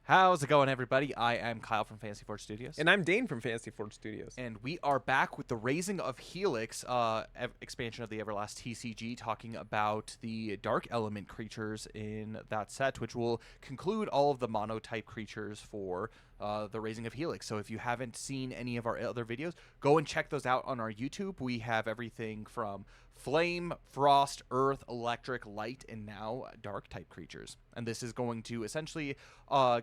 How's it going, everybody? I am Kyle from Fantasy Forge Studios. And I'm Dane from Fantasy Forge Studios. And we are back with the Razing of Helix expansion of the Everlast TCG, talking about the Dark Element creatures in that set, which will conclude all of the mono-type creatures for the Razing of Helix. So if you haven't seen any of our other videos, go and check those out on our YouTube. We have everything from Flame, Frost, Earth, Electric, Light, and now Dark type creatures. And this is going to essentially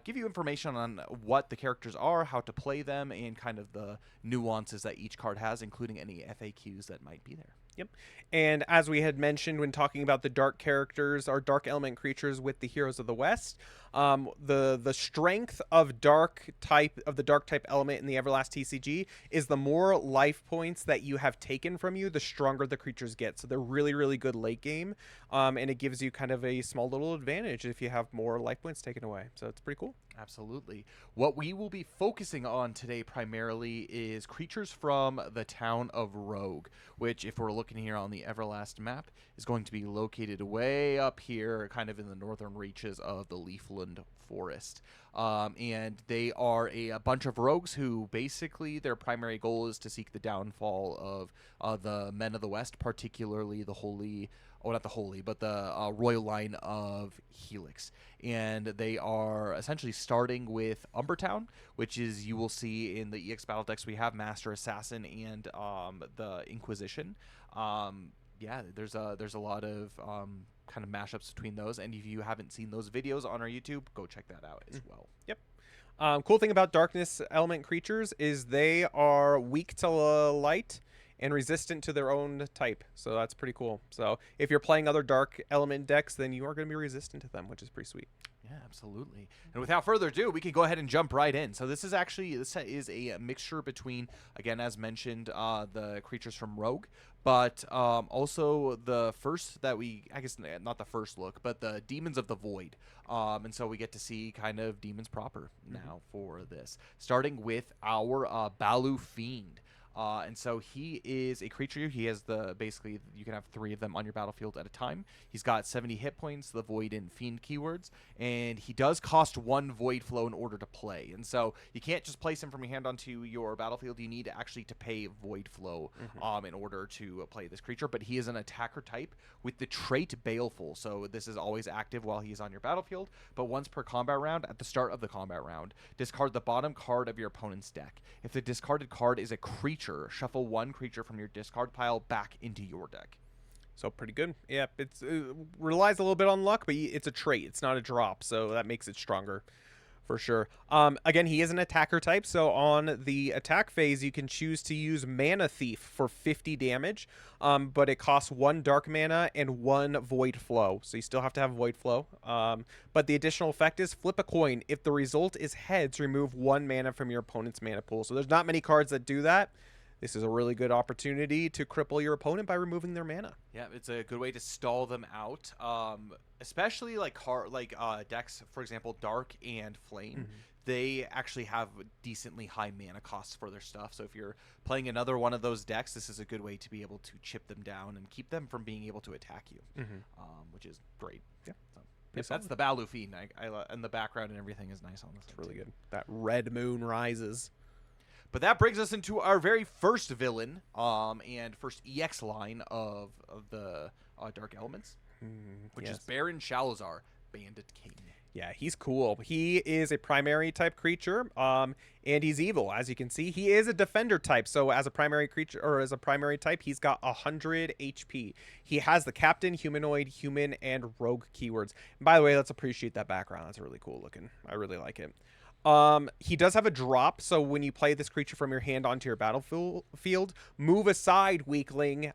give you information on what the characters are, how to play them, and kind of the nuances that each card has, including any FAQs that might be there. Yep. And as we had mentioned when talking about the dark characters, our dark element creatures with the Heroes of the West, the strength of the dark type element in the Everlast TCG is the more life points that you have taken from you, the stronger the creatures get. So they're really, really good late game, and it gives you kind of a small little advantage if you have more life points taken away. So it's pretty cool. Absolutely. What we will be focusing on today primarily is creatures from the town of Rogue, which, if we're looking here on the Everlast map, is going to be located way up here, kind of in the northern reaches of the Leafland Forest. And they are a bunch of rogues who basically their primary goal is to seek the downfall of the Men of the West, particularly the Holy... Oh, not the Holy, but the Royal Line of Helix. And they are essentially starting with Umbertown, which is, you will see in the EX battle decks, we have Master Assassin and the Inquisition. Yeah, there's a lot of kind of mashups between those. And if you haven't seen those videos on our YouTube, go check that out as well. Yep. Cool thing about darkness element creatures is they are weak to light and resistant to their own type, so that's pretty cool. So if you're playing other dark element decks, then you are going to be resistant to them, which is pretty sweet. Yeah, absolutely. And without further ado, we can go ahead and jump right in. So this is a mixture between, again, as mentioned, the creatures from Rogue, but also the first that I guess not the first look, but the Demons of the Void. And so we get to see kind of demons proper now for this, starting with our Balu Fiend. And so he is a creature. He has basically you can have 3 of them on your battlefield at a time. He's got 70 hit points, the Void and Fiend keywords, and he does cost 1 Void Flow in order to play. And so you can't just place him from your hand onto your battlefield. You need actually to pay Void Flow in order to play this creature. But he is an attacker type with the trait Baleful. So this is always active while he's on your battlefield, but once per combat round, at the start of the combat round, discard the bottom card of your opponent's deck. If the discarded card is a creature, shuffle 1 creature from your discard pile back into your deck. So pretty good. Yeah, it relies a little bit on luck, but it's a trait. It's not a drop, so that makes it stronger for sure. Again, he is an attacker type, so on the attack phase, you can choose to use Mana Thief for 50 damage, but it costs 1 dark mana and 1 Void Flow, so you still have to have Void Flow. But the additional effect is flip a coin. If the result is heads, remove 1 mana from your opponent's mana pool. So there's not many cards that do that. This is a really good opportunity to cripple your opponent by removing their mana. Yeah, it's a good way to stall them out, especially like decks, for example, Dark and Flame. They actually have decently high mana costs for their stuff. So if you're playing another one of those decks, this is a good way to be able to chip them down and keep them from being able to attack you, which is great. Yeah. So, that's the Balu Fiend. And the background and everything is nice on this. It's really good. That Red Moon Rises. But that brings us into our very first villain and first EX line of the Dark Elements, which is Baron Shalazar, Bandit King. Yeah, he's cool. He is a primary type creature, and he's evil. As you can see, he is a defender type. So as a primary creature, or as a primary type, he's got 100 HP. He has the captain, humanoid, human, and rogue keywords. And by the way, let's appreciate that background. That's really cool looking. I really like it. He does have a drop, so when you play this creature from your hand onto your battlefield, move aside, weakling,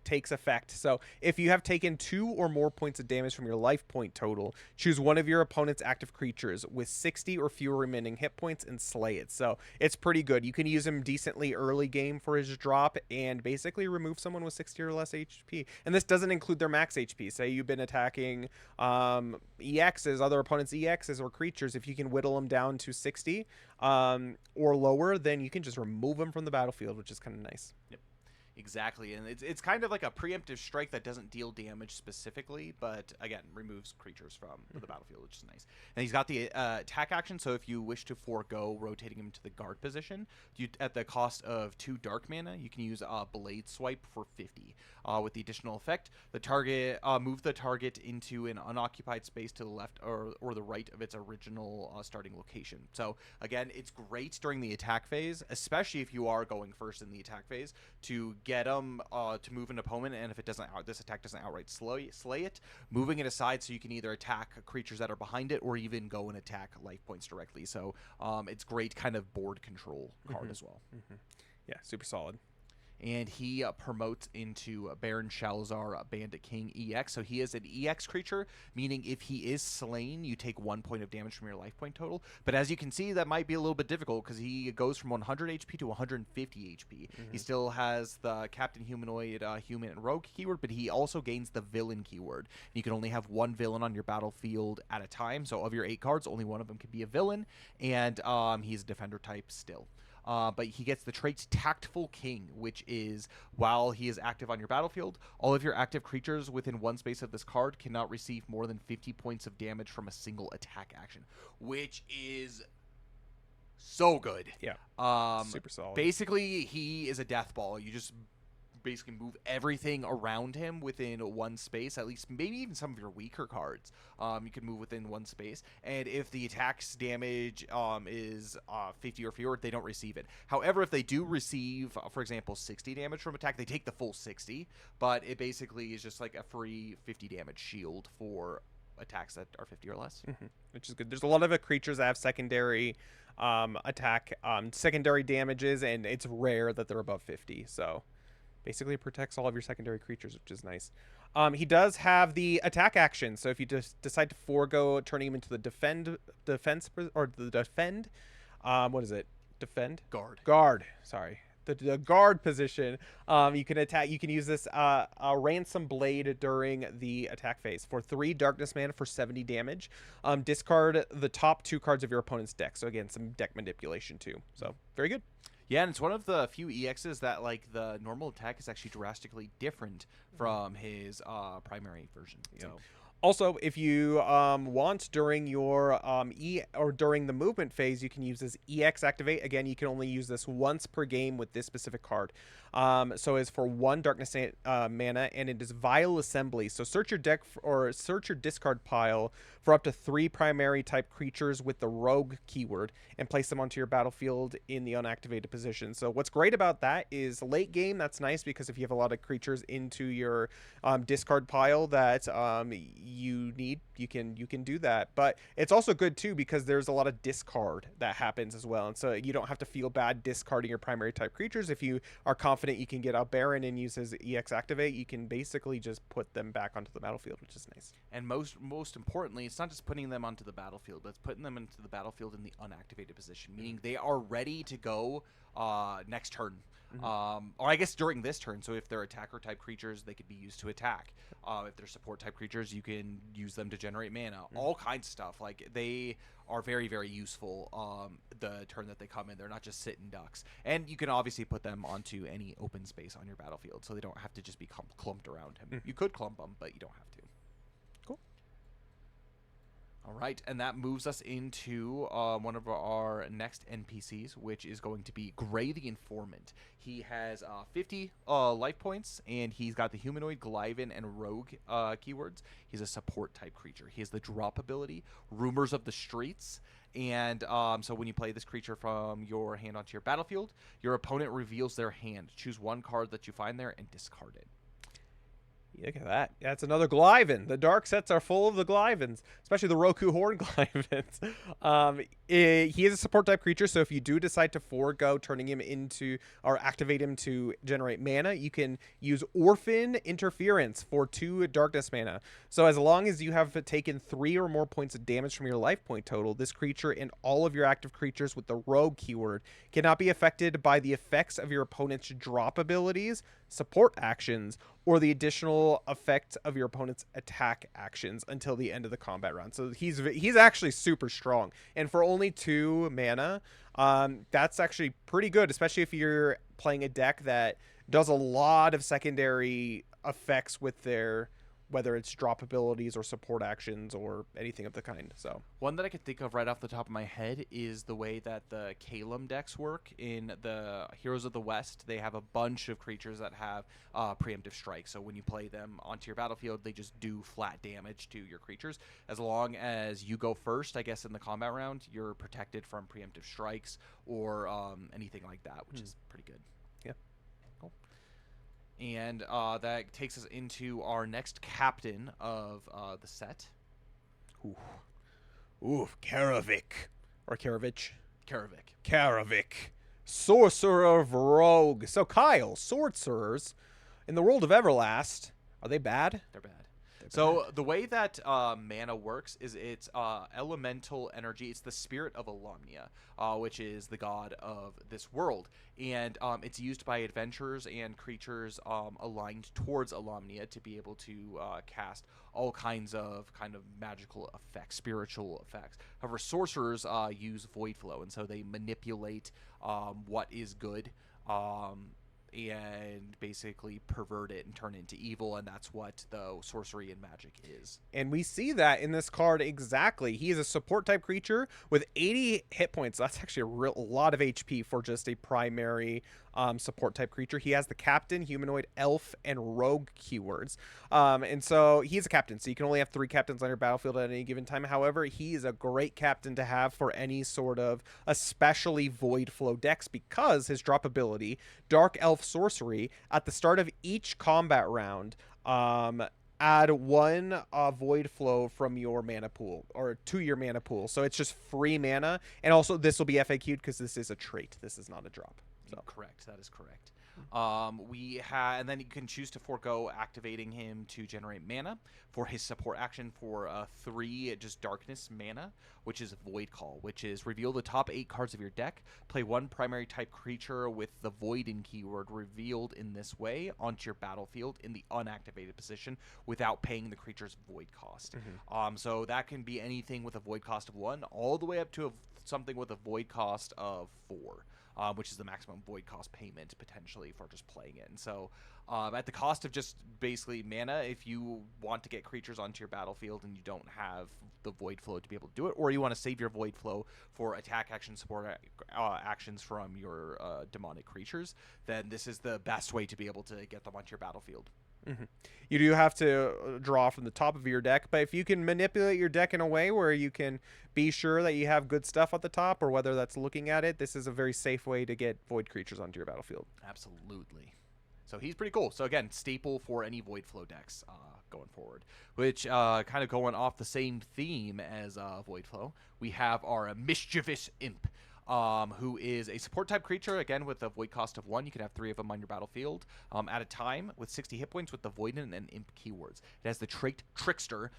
takes effect. So if you have taken 2 or more points of damage from your life point total, choose one of your opponent's active creatures with 60 or fewer remaining hit points and slay it. So it's pretty good. You can use him decently early game for his drop and basically remove someone with 60 or less HP. And this doesn't include their max HP. Say you've been attacking EXs, other opponents' EXs or creatures. If you can whittle them down to 60 or lower, then you can just remove them from the battlefield, which is kind of nice. Yep. Exactly, and it's kind of like a preemptive strike that doesn't deal damage specifically, but again removes creatures from the battlefield, which is nice. And he's got the attack action, so if you wish to forego rotating him to the guard position, at the cost of 2 dark mana, you can use Blade Swipe for 50. With the additional effect, the target move the target into an unoccupied space to the left or the right of its original starting location. So again, it's great during the attack phase, especially if you are going first in the attack phase, to get them to move an opponent, and if it doesn't this attack doesn't outright slay it, moving it aside so you can either attack creatures that are behind it or even go and attack life points directly. So it's great kind of board control card as well. Yeah, super solid. And he promotes into Baron Shalazar Bandit King EX. So he is an EX creature, meaning if he is slain, you take 1 point of damage from your life point total. But as you can see, that might be a little bit difficult because he goes from 100 HP to 150 HP. He still has the Captain Humanoid, Human, and Rogue keyword, but he also gains the Villain keyword. You can only have 1 villain on your battlefield at a time. So of your 8 cards, only 1 of them can be a villain, and he's a defender type still. But he gets the trait Tactful King, which is while he is active on your battlefield, all of your active creatures within 1 space of this card cannot receive more than 50 points of damage from a single attack action, which is so good. Yeah, super solid. Basically, he is a death ball. You just basically move everything around him within 1 space, at least maybe even some of your weaker cards. You can move within 1 space, and if the attack's damage is 50 or fewer, they don't receive it. However, if they do receive, for example, 60 damage from attack, they take the full 60, but it basically is just like a free 50 damage shield for attacks that are 50 or less. Which is good. There's a lot of creatures that have secondary attack, secondary damages, and it's rare that they're above 50, so basically it protects all of your secondary creatures, which is nice. He does have the attack action, so if you just decide to forego turning him into the defend, what is it? Guard. Sorry. The guard position. You can attack. You can use this ransom blade during the attack phase for 3 darkness mana for 70 damage. Discard the top 2 cards of your opponent's deck. So again, some deck manipulation too. So very good. Yeah, and it's one of the few EXs that, like, the normal attack is actually drastically different from his primary version. Yeah. So. Also, if you want during your during the movement phase, you can use this EX activate. Again, you can only use this once per game with this specific card. So it's for 1 darkness mana, and it is Vile Assembly. So search your deck or search your discard pile for up to 3 primary type creatures with the Rogue keyword and place them onto your battlefield in the unactivated position. So what's great about that is late game, that's nice because if you have a lot of creatures into your discard pile that you need, you can do that. But it's also good too because there's a lot of discard that happens as well, and so you don't have to feel bad discarding your primary type creatures. If you are confident you can get out Baron and use his EX activate, you can basically just put them back onto the battlefield, which is nice. And most importantly, it's not just putting them onto the battlefield, but it's putting them into the battlefield in the unactivated position, meaning they are ready to go next turn. Or I guess during this turn. So if they're attacker type creatures, they could be used to attack. If they're support type creatures, you can use them to generate mana. All kinds of stuff. Like, they are very, very useful the turn that they come in. They're not just sitting ducks. And you can obviously put them onto any open space on your battlefield, so they don't have to just be clumped around him. You could clump them, but you don't have to. Cool. All right, and that moves us into one of our next NPCs, which is going to be Gray the Informant. He has 50 life points, and he's got the Humanoid, Glyvin, and Rogue keywords. He's a support type creature. He has the drop ability, Rumors of the Streets, and so when you play this creature from your hand onto your battlefield, your opponent reveals their hand. Choose 1 card that you find there and discard it. Look at that. That's another Glyvin. The dark sets are full of the Glyvins, especially the Roku Horn Glyvins. He is a support type creature, so if you do decide to forego turning him into or activate him to generate mana, you can use Orphan Interference for 2 darkness mana. So as long as you have taken 3 or more points of damage from your life point total, this creature and all of your active creatures with the Rogue keyword cannot be affected by the effects of your opponent's drop abilities, support actions, or the additional effect of your opponent's attack actions until the end of the combat round. So he's actually super strong. And for only only 2 mana. That's actually pretty good, especially if you're playing a deck that does a lot of secondary effects with their, whether it's drop abilities or support actions or anything of the kind. So one that I could think of right off the top of my head is the way that the Calum decks work in the Heroes of the West. They have a bunch of creatures that have preemptive strike. So when you play them onto your battlefield, they just do flat damage to your creatures. As long as you go first, I guess, in the combat round, you're protected from preemptive strikes or anything like that, which is pretty good. Yeah. Cool. And that takes us into our next captain of the set. Ooh, Karavik. Or Karavich. Karavik. Sorcerer of Rogue. So, Kyle, sorcerers in the world of Everlast, are they bad? They're bad. So the way that mana works is it's elemental energy. It's the spirit of Alumnia, which is the god of this world. And it's used by adventurers and creatures aligned towards Alumnia to be able to cast all kinds of magical effects, spiritual effects. However, sorcerers use void flow, and so they manipulate what is good and basically pervert it and turn it into evil, and that's what the sorcery and magic is. And we see that in this card exactly. He is a support type creature with 80 hit points. That's actually a lot of HP for just a primary support type creature. He has the captain, humanoid, elf, and rogue keywords. And so he's a captain, so you can only have 3 captains on your battlefield at any given time. However, he is a great captain to have for any sort of especially void flow decks because his drop ability, Dark Elf Sorcery, at the start of each combat round, add 1 void flow from your mana pool or to your mana pool. So it's just free mana. And also this will be FAQ'd because this is a trait. This is not a drop. So. Correct. That is correct. And then you can choose to forego activating him to generate mana for his support action for 3 just darkness mana, which is Void Call, which is reveal the top 8 cards of your deck, play 1 primary type creature with the Void in keyword revealed in this way onto your battlefield in the unactivated position without paying the creature's Void cost. So that can be anything with a Void cost of 1 all the way up to something with a Void cost of 4. Which is the maximum void cost payment potentially for just playing it. And so at the cost of just basically mana, if you want to get creatures onto your battlefield and you don't have the void flow to be able to do it, or you want to save your void flow for attack action support actions from your demonic creatures, then this is the best way to be able to get them onto your battlefield. You do have to draw from the top of your deck, but if you can manipulate your deck in a way where you can be sure that you have good stuff at the top, or whether that's looking at it, this is a very safe way to get void creatures onto your battlefield. Absolutely. So he's pretty cool. So again, staple for any void flow decks going forward, which kind of going off the same theme as void flow, we have our mischievous imp. Who is a support type creature, again with a void cost of 1. You can have 3 of them on your battlefield at a time with 60 hit points with the void and imp keywords. It has the trait Trickster,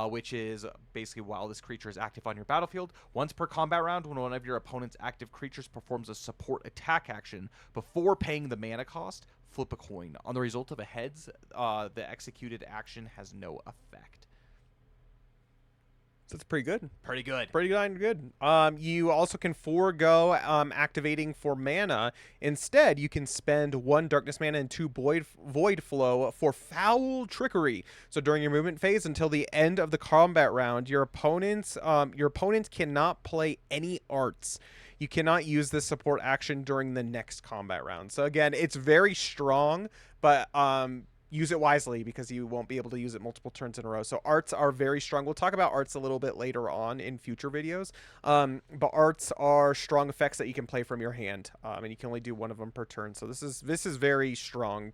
which is basically while this creature is active on your battlefield, once per combat round, when one of your opponent's active creatures performs a support attack action before paying the mana cost, flip a coin. On the result of a heads, the executed action has no effect. So it's pretty good. Pretty good. Pretty good. You also can forego activating for mana. Instead, you can spend 1 darkness mana and 2 void flow for foul trickery. So during your movement phase until the end of the combat round, your opponent cannot play any arts. You cannot use this support action during the next combat round. So again, it's very strong, but use it wisely because you won't be able to use it multiple turns in a row. So arts are very strong. We'll talk about arts a little bit later on in future videos. But arts are strong effects that you can play from your hand, and you can only do 1 of them per turn. So this is very strong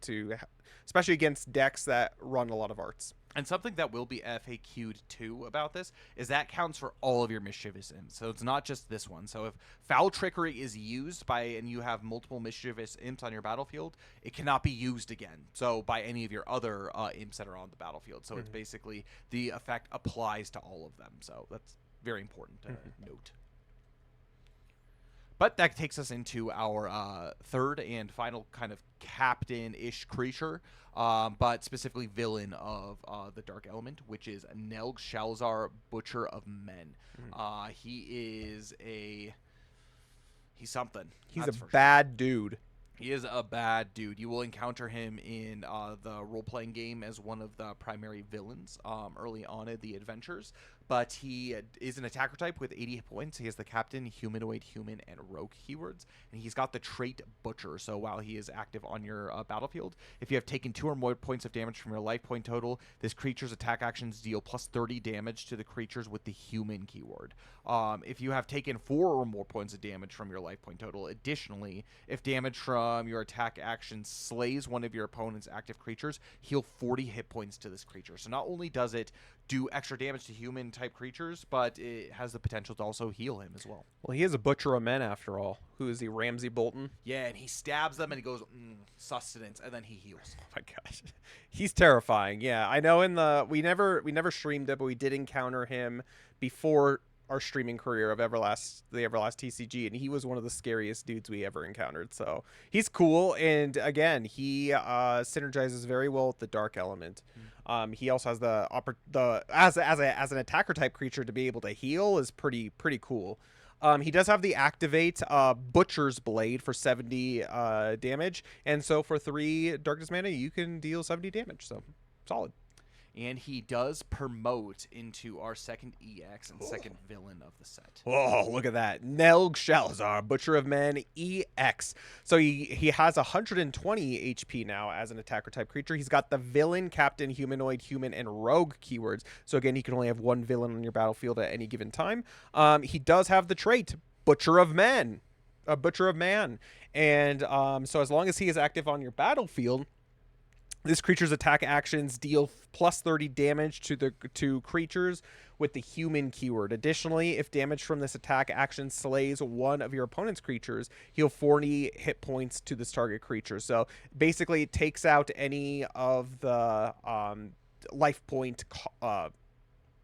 especially against decks that run a lot of arts. And something that will be FAQ'd too about this is that counts for all of your mischievous imps. So it's not just this one. So if foul trickery is used and you have multiple mischievous imps on your battlefield, it cannot be used again. So by any of your other imps that are on the battlefield. So it's basically the effect applies to all of them. So that's very important to note. But that takes us into our third and final kind of captain-ish creature, but specifically villain of the Dark Element, which is Nelg Shalzar, Butcher of Men. He's something. He's a That's for sure. bad dude. He is a bad dude. You will encounter him in the role-playing game as one of the primary villains early on in the adventures. But he is an attacker type with 80 hit points. He has the captain, humanoid, human, and rogue keywords. And he's got the trait Butcher. So while he is active on your battlefield, if you have taken 2 or more points of damage from your life point total, this creature's attack actions deal plus 30 damage to the creatures with the human keyword. If you have taken 4 or more points of damage from your life point total, additionally, if damage from your attack action slays one of your opponent's active creatures, heal 40 hit points to this creature. So not only does it do extra damage to human type creatures, but it has the potential to also heal him as well. Well, he is a Butcher of Men after all. Who is he, Ramsey Bolton? Yeah, and he stabs them and he goes, sustenance, and then he heals. Oh my gosh. He's terrifying. Yeah, I know we never streamed it, but we did encounter him before our streaming career of the Everlast TCG, and he was one of the scariest dudes we ever encountered. So he's cool, and again, he synergizes very well with the Dark Element. He also has as an attacker type creature to be able to heal is pretty cool. He does have the activate Butcher's Blade for 70 damage, and so for 3 Darkness mana, you can deal 70 damage. So solid. And he does promote into our second EX and second villain of the set. Oh, look at that. Nelg Shalzar, Butcher of Men, EX. So he has 120 HP now as an attacker type creature. He's got the villain, captain, humanoid, human, and rogue keywords. So again, he can only have 1 villain on your battlefield at any given time. He does have the trait, Butcher of Men. A Butcher of Man. And so as long as he is active on your battlefield, this creature's attack actions deal plus 30 damage to creatures with the human keyword. Additionally, if damage from this attack action slays one of your opponent's creatures, heal 40 hit points to this target creature. So basically, it takes out any of the life point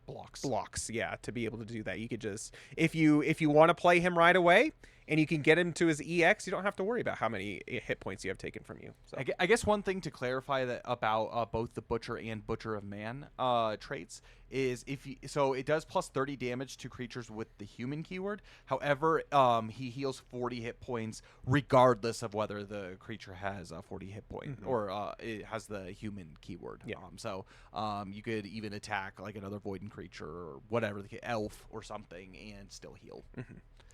blocks. Yeah, to be able to do that, you could just if you want to play him right away, and you can get him to his EX, you don't have to worry about how many hit points you have taken from you. So. I guess one thing to clarify that about both the Butcher and Butcher of Man traits is so it does plus 30 damage to creatures with the human keyword. However, he heals 40 hit points regardless of whether the creature has a 40 hit point or it has the human keyword. Yeah. So you could even attack like another Voidin creature or whatever, the elf or something, and still heal.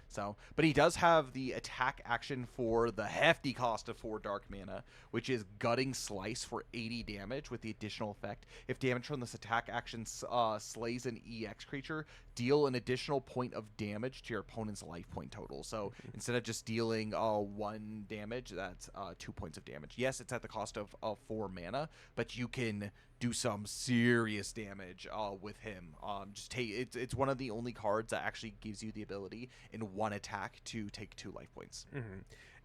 So, but he does have the attack action for the hefty cost of 4 dark mana, which is Gutting Slice for 80 damage with the additional effect. If damage from this attack action slays an EX creature, deal an additional point of damage to your opponent's life point total. So instead of just dealing 1 damage, that's 2 points of damage. Yes, it's at the cost of 4 mana, but you can do some serious damage with him. It's one of the only cards that actually gives you the ability in 1 attack to take 2 life points.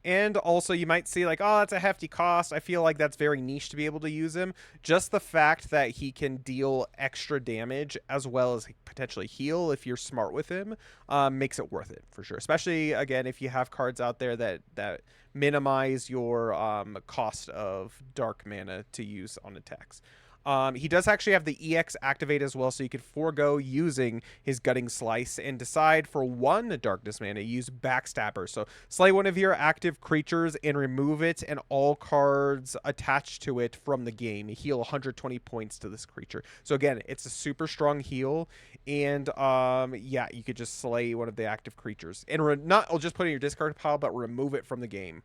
And also, you might see like, oh, that's a hefty cost. I feel like that's very niche to be able to use him. Just the fact that he can deal extra damage as well as potentially heal if you're smart with him makes it worth it for sure. Especially, again, if you have cards out there that minimize your cost of dark mana to use on attacks. He does actually have the EX activate as well, so you could forego using his Gutting Slice and decide for 1 Darkness mana, use Backstabber. So slay one of your active creatures and remove it and all cards attached to it from the game. You heal 120 points to this creature. So again, it's a super strong heal, and yeah, you could just slay one of the active creatures. And not just put it in your discard pile, but remove it from the game.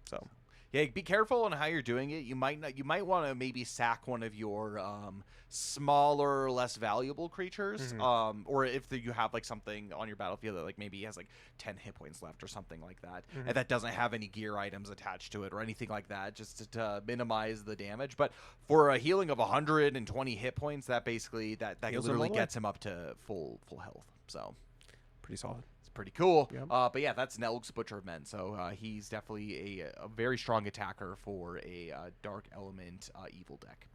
So... yeah, be careful on how you're doing it. You might want to maybe sack one of your smaller, less valuable creatures, or if you have like something on your battlefield that like maybe has like 10 hit points left or something like that, and that doesn't have any gear items attached to it or anything like that, just to minimize the damage. But for a healing of 120 hit points, that basically that literally gets him up to full health. So pretty solid. Pretty cool. Yep. But yeah, that's Nelg's Butcher of Men. So he's definitely a very strong attacker for a Dark Element evil deck.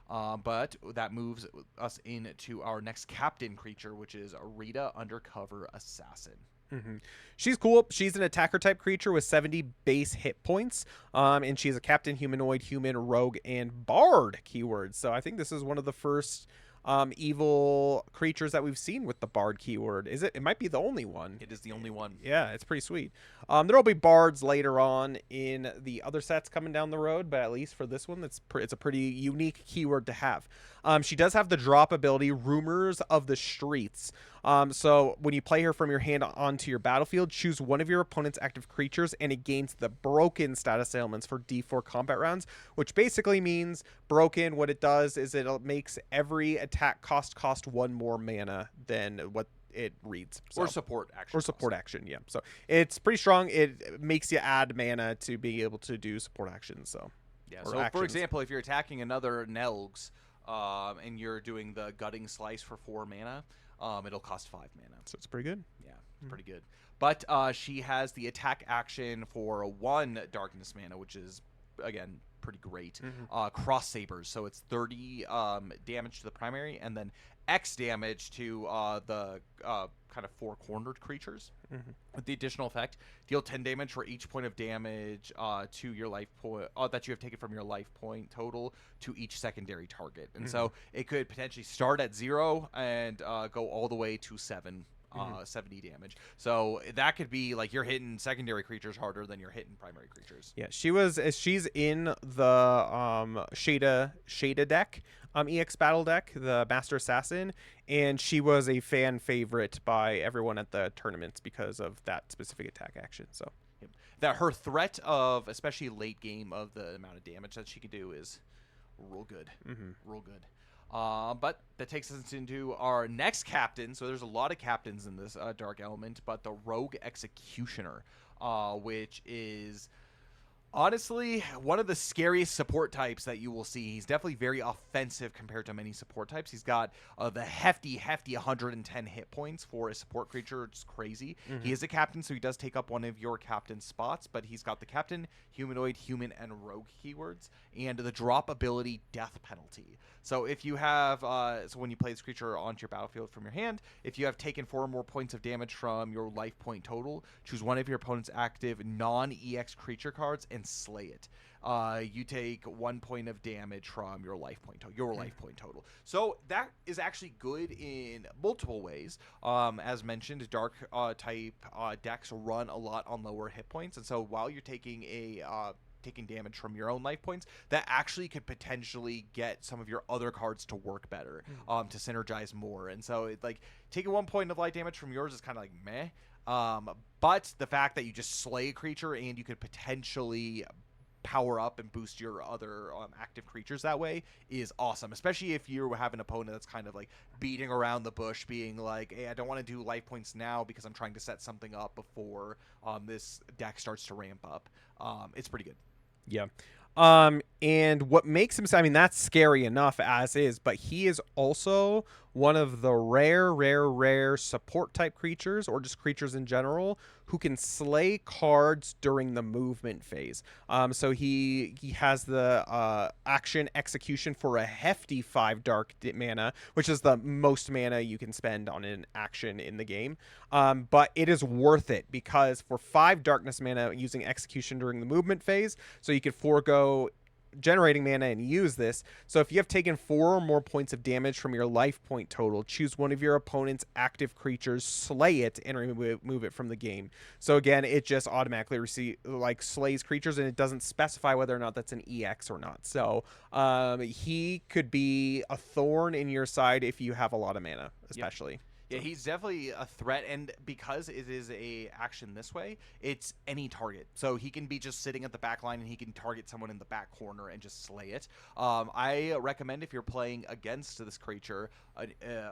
But that moves us into our next captain creature, which is Rita, Undercover Assassin. hmm She's cool. She's an attacker type creature with 70 base hit points. And she's a captain, humanoid, human, rogue, and bard keywords. So I think this is one of the first evil creatures that we've seen with the bard keyword. Is it? It might be the only one. It is the only one. Yeah, it's pretty sweet. There'll be bards later on in the other sets coming down the road, but at least for this one, it's a pretty unique keyword to have. She does have the drop ability, Rumors of the Streets. So when you play her from your hand onto your battlefield, choose one of your opponent's active creatures, and it gains the broken status ailments for D4 combat rounds, which basically means broken. What it does is it makes every attack cost one more mana than what it reads. So. Or support action. Or support action, yeah. So it's pretty strong. It makes you add mana to be able to do support actions. So yeah. So actions. For example, if you're attacking another Nelgs, and you're doing the gutting slice for 4 mana, it'll cost 5 mana. So it's pretty good. Yeah, it's pretty good. But she has the attack action for 1 darkness mana, which is again pretty great. Cross sabers, so it's 30 damage to the primary, and then X damage to the kind of 4 cornered creatures. With the additional effect, deal 10 damage for each point of damage to your life point that you have taken from your life point total to each secondary target. And so it could potentially start at 0 and go all the way to 70 damage. So that could be like you're hitting secondary creatures harder than you're hitting primary creatures. Yeah, she's in the Shada deck, EX battle deck, the Master Assassin, and she was a fan favorite by everyone at the tournaments because of that specific attack action. So that her threat of especially late game of the amount of damage that she could do is real good. Real good. But that takes us into our next captain. So there's a lot of captains in this Dark Element, but the Rogue Executioner, which is honestly one of the scariest support types that you will see. He's definitely very offensive compared to many support types. He's got the hefty 110 hit points for a support creature. It's crazy. He is a captain, so he does take up one of your captain spots, but he's got the captain, humanoid, human, and rogue keywords, and the drop ability, death penalty. So if you have, so when you play this creature onto your battlefield from your hand, if you have taken 4 or more points of damage from your life point total, choose one of your opponent's active non-EX creature cards and slay it. You take 1 point of damage from your life point total. So that is actually good in multiple ways. As mentioned, dark type decks run a lot on lower hit points, and so while you're taking damage from your own life points, that actually could potentially get some of your other cards to work better, to synergize more. And so it, like, taking 1 point of light damage from yours is kind of like meh. But the fact that you just slay a creature and you could potentially power up and boost your other active creatures that way is awesome, especially if you have an opponent that's kind of like beating around the bush, being like, hey, I don't want to do life points now because I'm trying to set something up before this deck starts to ramp up. It's pretty good. Yeah. And what makes him, I mean, that's scary enough as is, but he is also one of the rare support type creatures, or just creatures in general, who can slay cards during the movement phase. So he has the action execution for a hefty 5 dark mana, which is the most mana you can spend on an action in the game. But it is worth it because for 5 darkness mana using execution during the movement phase, so you could forego generating mana and use this. So if you have taken 4 or more points of damage from your life point total, choose one of your opponent's active creatures, slay it, and remove it from the game. So again, it just automatically slays creatures, and it doesn't specify whether or not that's an EX or not. So he could be a thorn in your side if you have a lot of mana, especially. Yep. Yeah, he's definitely a threat, and because it is a action this way, it's any target. So he can be just sitting at the back line, and he can target someone in the back corner and just slay it. I recommend if you're playing against this creature,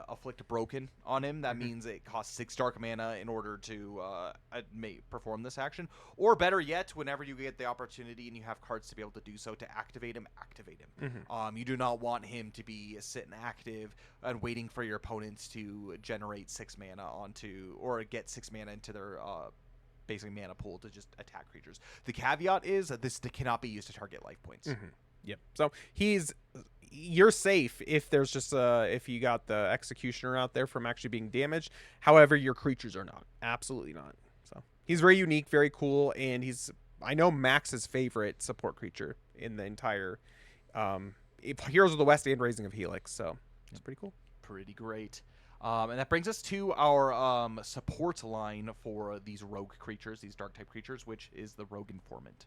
afflict broken on him. That means it costs 6 dark mana in order to perform this action. Or better yet, whenever you get the opportunity and you have cards to be able to do so, to activate him, activate him. You do not want him to be sitting active and waiting for your opponents to generate 6 mana or get 6 mana into their basically mana pool to just attack creatures. The caveat is that this cannot be used to target life points. Yep. So he's you're safe if there's just if you got the executioner out there from actually being damaged. However, your creatures are not. Absolutely not. So he's very unique, very cool, and he's, I know, Max's favorite support creature in the entire Heroes of the West and Razing of Helix. So it's pretty cool. Pretty great. And that brings us to our support line for these rogue creatures, these dark type creatures, which is the Rogue Informant.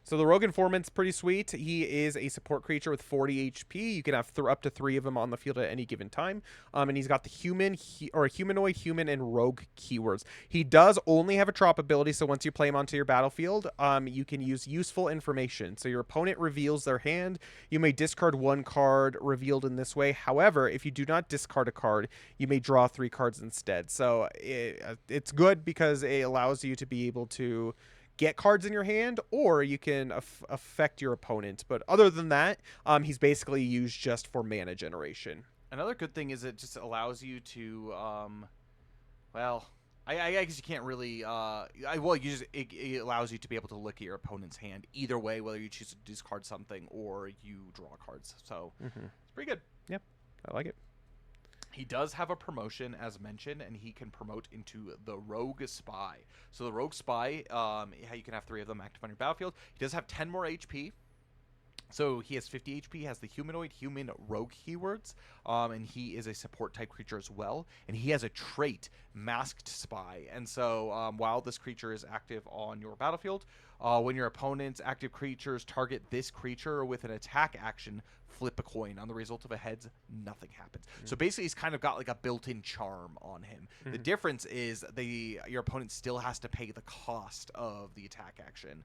So the Rogue Informant's pretty sweet. He is a support creature with 40 HP. You can have up to 3 of them on the field at any given time. And he's got the humanoid, human, and rogue keywords. He does only have a drop ability, so once you play him onto your battlefield, you can use useful information. So your opponent reveals their hand. You may discard 1 card revealed in this way. However, if you do not discard a card, you may draw 3 cards instead. So it's good because it allows you to be able to get cards in your hand, or you can affect your opponent. But other than that, he's basically used just for mana generation. Another good thing is it just allows you to, well, I guess you can't really, it allows you to be able to look at your opponent's hand either way, whether you choose to discard something or you draw cards. So it's pretty good. Yep, I like it. He does have a promotion, as mentioned, and he can promote into the Rogue Spy. So the Rogue Spy, you can have 3 of them active on your battlefield. He does have 10 more HP. So he has 50 HP, has the humanoid, human, rogue keywords, and he is a support type creature as well. And he has a trait, Masked Spy. And so while this creature is active on your battlefield, when your opponent's active creatures target this creature with an attack action, flip a coin. On the result of a heads, nothing happens. So basically, he's kind of got like a built-in charm on him. The difference is your opponent still has to pay the cost of the attack action,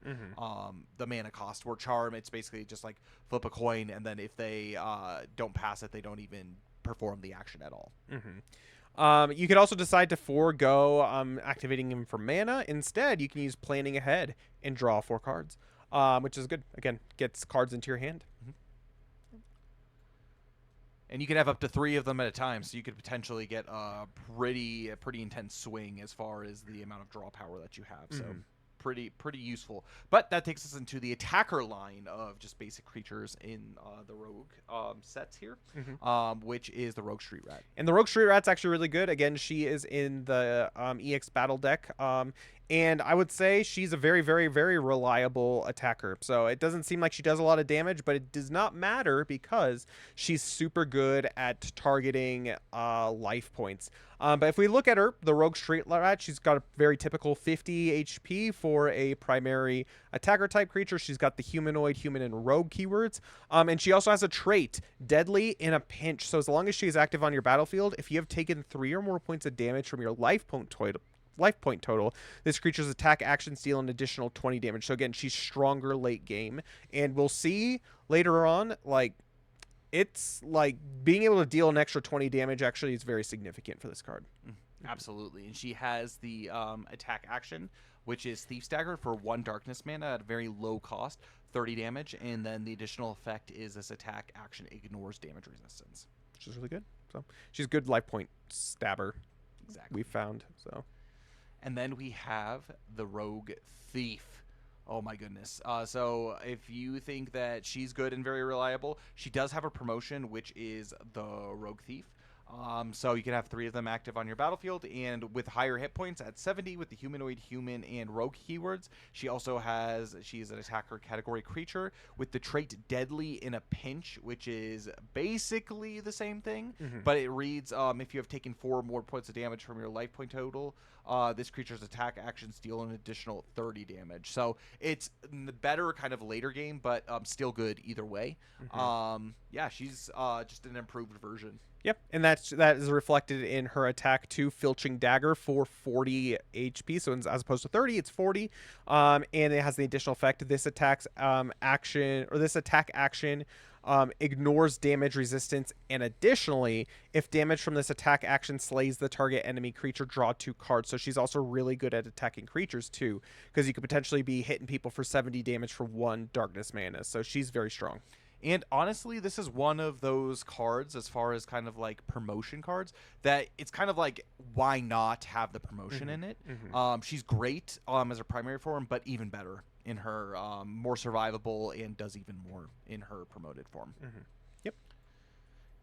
the mana cost. Where charm, it's basically just like flip a coin, and then if they don't pass it, they don't even perform the action at all. You could also decide to forego activating him for mana. Instead, you can use Planning Ahead and draw 4 cards, which is good. Again, gets cards into your hand. And you can have up to 3 of them at a time, so you could potentially get a pretty intense swing as far as the amount of draw power that you have. So pretty useful. But that takes us into the attacker line of just basic creatures in the Rogue sets here, which is the Rogue Street Rat. And the Rogue Street Rat's actually really good. Again, she is in the EX Battle deck. And I would say she's a very, very, very reliable attacker. So it doesn't seem like she does a lot of damage, but it does not matter because she's super good at targeting life points. But if we look at her, the Rogue Street Rat, she's got a very typical 50 HP for a primary attacker type creature. She's got the humanoid, human, and rogue keywords. And she also has a trait, Deadly in a Pinch. So as long as she is active on your battlefield, if you have taken 3 or more points of damage from your life point total, this creature's attack actions deal an additional 20 damage. So again, she's stronger late game, and we'll see later on, like, it's like being able to deal an extra 20 damage actually is very significant for this card. Absolutely. And she has the attack action, which is Thief's Dagger for 1 darkness mana at a very low cost, 30 damage, and then the additional effect is this attack action ignores damage resistance, which is really good. So she's a good life point stabber. Exactly. We found. So and then we have the Rogue Thief. Oh my goodness. So if you think that she's good and very reliable, she does have a promotion, which is the Rogue Thief. So you can have 3 of them active on your battlefield, and with higher hit points at 70 with the humanoid, human, and rogue keywords. She's an attacker category creature with the trait Deadly in a Pinch, which is basically the same thing, but it reads, if you have taken 4 or more points of damage from your life point total, this creature's attack actions deal an additional 30 damage. So it's better kind of later game, but still good either way. Yeah, she's just an improved version. Yep, and that is reflected in her attack 2 Filching Dagger for 40 HP. So as opposed to 30, it's 40. And it has the additional effect. This attack action ignores damage resistance, and additionally, if damage from this attack action slays the target enemy creature, draw 2 cards. So she's also really good at attacking creatures too, because you could potentially be hitting people for 70 damage for 1 darkness mana. So she's very strong. And honestly, this is one of those cards, as far as kind of like promotion cards, that it's kind of like, why not have the promotion in it? She's great as a primary form, but even better in her more survivable, and does even more in her promoted form. Yep.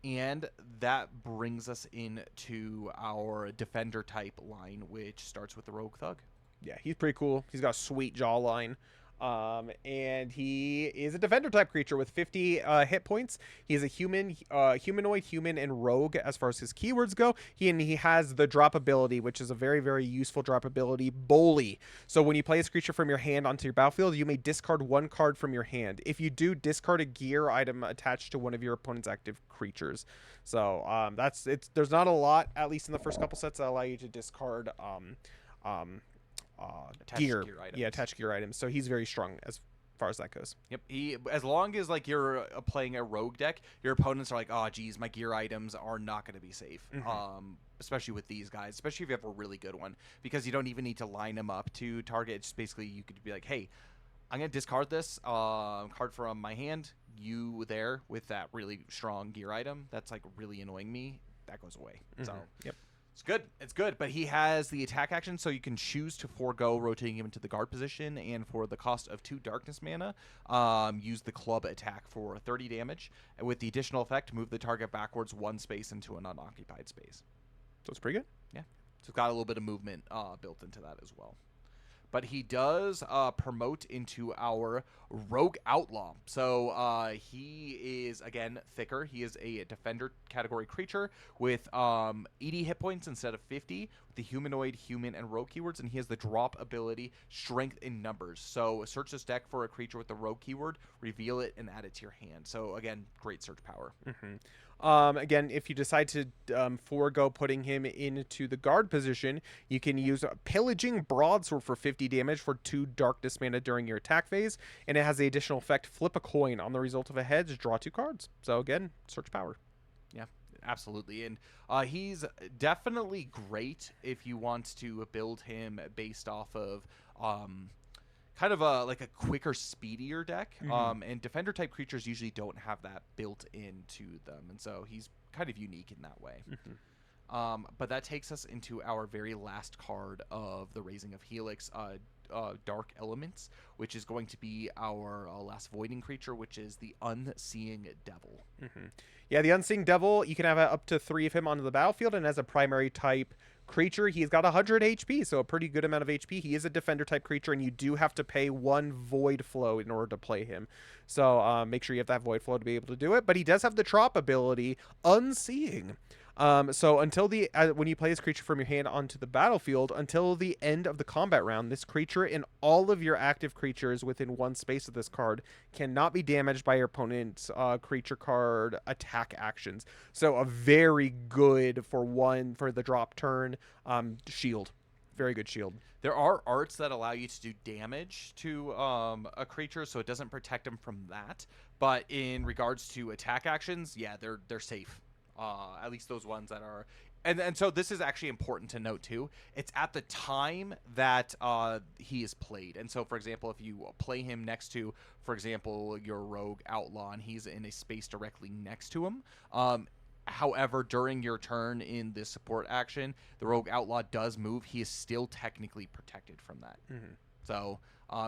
And that brings us into our defender type line, which starts with the Rogue Thug. Yeah, he's pretty cool. He's got a sweet jawline. And he is a defender type creature with 50 hit points. He is a humanoid, human, and rogue as far as his keywords go. He has the drop ability, which is a very, very useful drop ability, Bully. So when you play this creature from your hand onto your battlefield, you may discard one card from your hand. If you do, discard a gear item attached to one of your opponent's active creatures. So there's not a lot, at least in the first couple sets, that allow you to discard gear items. Yeah, attached gear items. So he's very strong as far as that goes. Yep. As long as like you're playing a rogue deck, your opponents are like, oh geez, my gear items are not going to be safe. Especially with these guys, especially if you have a really good one, because you don't even need to line them up to target. It's just basically you could be like, hey, I'm going to discard this card from my hand. You there with that really strong gear item that's like really annoying me, that goes away. So Yep. It's good. It's good, but he has the attack action, so you can choose to forego rotating him into the guard position, and for the cost of 2 darkness mana, use the club attack for 30 damage. And with the additional effect, move the target backwards 1 space into an unoccupied space. So it's pretty good. Yeah. So it's got a little bit of movement built into that as well. But he does promote into our Rogue Outlaw. So he is, again, thicker. He is a defender category creature with 80 hit points instead of 50, with the humanoid, human, and rogue keywords. And he has the drop ability, Strength in Numbers. So search this deck for a creature with the rogue keyword, reveal it, and add it to your hand. So, again, great search power. Again, if you decide to forego putting him into the guard position, you can use Pillaging Broadsword for 50 damage for 2 darkness mana during your attack phase, and it has the additional effect Flip a Coin. On the result of a heads, draw 2 cards. So again, search power. Yeah, absolutely. And he's definitely great if you want to build him based off of kind of like a quicker, speedier deck. And defender type creatures usually don't have that built into them, and so he's kind of unique in that way. But that takes us into our very last card of the Razing of Helix, Dark Elements, which is going to be our last voiding creature, which is the Unseeing Devil. Yeah, the Unseeing Devil, you can have up to 3 of him onto the battlefield, and as a primary type creature, he's got 100 HP, so a pretty good amount of HP. He is a defender type creature, and you do have to pay 1 Void Flow in order to play him. So make sure you have that Void Flow to be able to do it. But he does have the drop ability, Unseeing. So until when you play this creature from your hand onto the battlefield, until the end of the combat round, this creature and all of your active creatures within 1 space of this card cannot be damaged by your opponent's creature card attack actions. So a very good for the drop turn shield. Very good shield. There are arts that allow you to do damage to a creature, so it doesn't protect them from that. But in regards to attack actions, yeah, they're safe. At least those ones that are, and so this is actually important to note too. It's at the time that he is played, and so for example, if you play him next to, for example, your Rogue Outlaw, and he's in a space directly next to him. However, during your turn in this support action, the Rogue Outlaw does move. He is still technically protected from that. So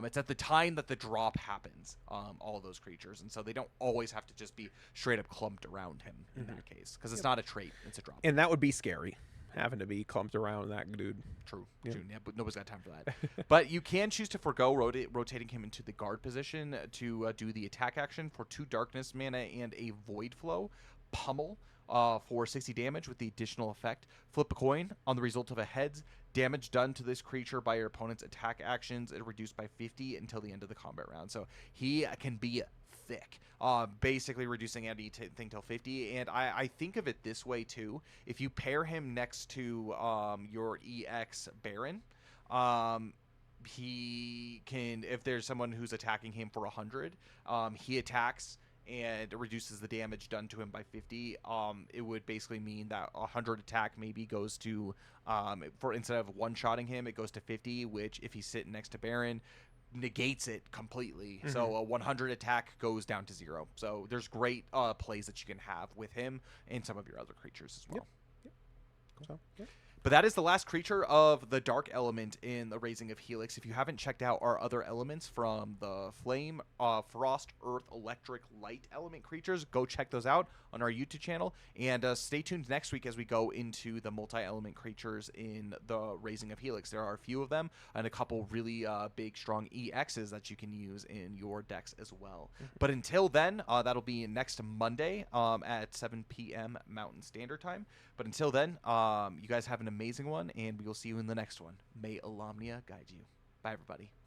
it's at the time that the drop happens, all of those creatures. And so they don't always have to just be straight up clumped around him in that case. Because it's not a trait, it's a drop. And that would be scary, having to be clumped around that dude. True. Yeah, but nobody's got time for that. But you can choose to forego rotating him into the guard position to do the attack action for 2 darkness mana and a Void Flow. Pummel for 60 damage with the additional effect. Flip a coin. On the result of a heads, damage done to this creature by your opponent's attack actions is reduced by 50 until the end of the combat round. So he can be thick, basically reducing anything till 50. And I think of it this way too. If you pair him next to your EX Baron, he can, if there's someone who's attacking him for 100, he attacks and it reduces the damage done to him by 50. It would basically mean that 100 attack maybe goes to, for instead of one-shotting him, it goes to 50, which if he's sitting next to Baron, negates it completely. So a 100 attack goes down to 0. So there's great plays that you can have with him and some of your other creatures as well. Cool. So, But that is the last creature of the dark element in the Razing of Helix. If you haven't checked out our other elements from the flame, frost, earth, electric, light element creatures, go check those out on our YouTube channel. And stay tuned next week as we go into the multi-element creatures in the Razing of Helix. There are a few of them and a couple really big, strong EXs that you can use in your decks as well. But until then, that'll be next Monday at 7 p.m. Mountain Standard Time. But until then, you guys have an amazing one, and we will see you in the next one. May Alamnia guide you. Bye, everybody.